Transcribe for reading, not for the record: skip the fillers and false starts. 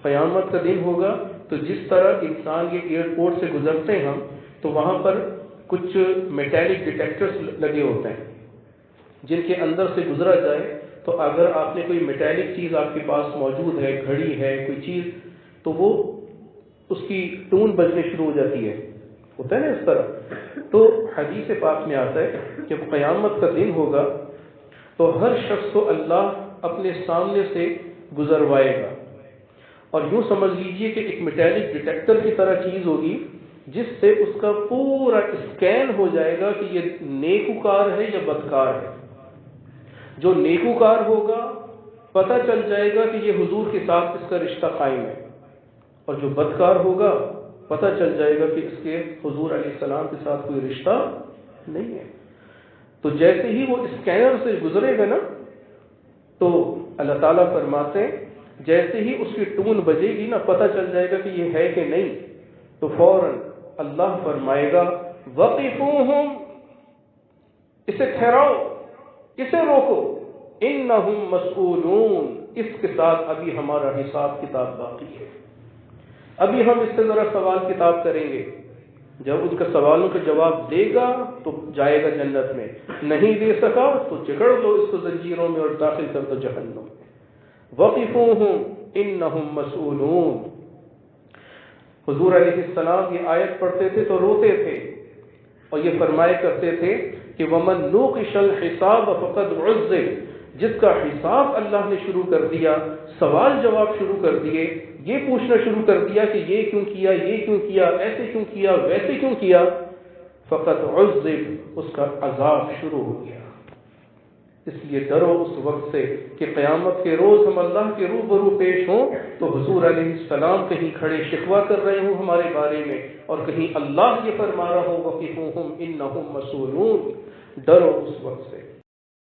قیامت کا دن ہوگا تو جس طرح انسان کے ایئرپورٹ سے گزرتے ہیں ہم تو وہاں پر کچھ میٹیلک ڈیٹیکٹرز لگے ہوتے ہیں جن کے اندر سے گزرا جائے تو اگر آپ نے کوئی میٹیلک چیز آپ کے پاس موجود ہے، گھڑی ہے، کوئی چیز، تو وہ اس کی ٹون بجنے شروع ہو جاتی ہے، ہوتا ہے نا اس طرح۔ تو حدیث پاک میں آتا ہے کہ قیامت کا دن ہوگا تو ہر شخص کو اللہ اپنے سامنے سے گزروائے گا، اور یوں سمجھ لیجئے کہ ایک میٹیلک ڈیٹیکٹر کی طرح چیز ہوگی جس سے اس کا پورا اسکین ہو جائے گا کہ یہ نیکوکار ہے یا بدکار ہے۔ جو نیکوکار ہوگا پتہ چل جائے گا کہ یہ حضور کے ساتھ اس کا رشتہ قائم ہے، اور جو بدکار ہوگا پتہ چل جائے گا کہ اس کے حضور علیہ السلام کے ساتھ کوئی رشتہ نہیں ہے۔ تو جیسے ہی وہ اسکینر سے گزرے گا نا تو اللہ تعالیٰ فرماتے ہیں جیسے ہی اس کی ٹون بجے گی نا پتہ چل جائے گا کہ یہ ہے کہ نہیں، تو فوراً اللہ فرمائے گا وقفوہم، اسے ٹھہراؤ، اسے روکو، انہم مسئولون، اس کے ساتھ ابھی ہمارا حساب کتاب باقی ہے، ابھی ہم اس سے ذرا سوال کتاب کریں گے۔ جب ان کا سوالوں کا جواب دے گا تو جائے گا جنت میں، نہیں دے سکا تو جکڑ دو اس کو زنجیروں میں اور داخل کر دو جہنم میں۔ وقفوہم انہم مسئولون۔ حضور علیہ السلام یہ آیت پڑھتے تھے تو روتے تھے اور یہ فرمایا کرتے تھے کہ وَمَن نُوقِشَ الْحِسَابَ فَقَدْ عُذِّبَ، جس کا حساب اللہ نے شروع کر دیا، سوال جواب شروع کر دیے، یہ پوچھنا شروع کر دیا کہ یہ کیوں کیا، یہ کیوں کیا، ایسے کیوں کیا، ویسے کیوں کیا، فَقَدْ عُذِّبَ، اس کا عذاب شروع ہو گیا۔ اس لیے ڈرو اس وقت سے کہ قیامت کے روز ہم اللہ کے روبرو پیش ہوں تو حضور علیہ السلام کہیں کھڑے شکوہ کر رہے ہوں ہمارے بارے میں، اور کہیں اللہ یہ فرما رہا ہو وقفوہم انہم مسئولون۔ ڈرو اس وقت سے۔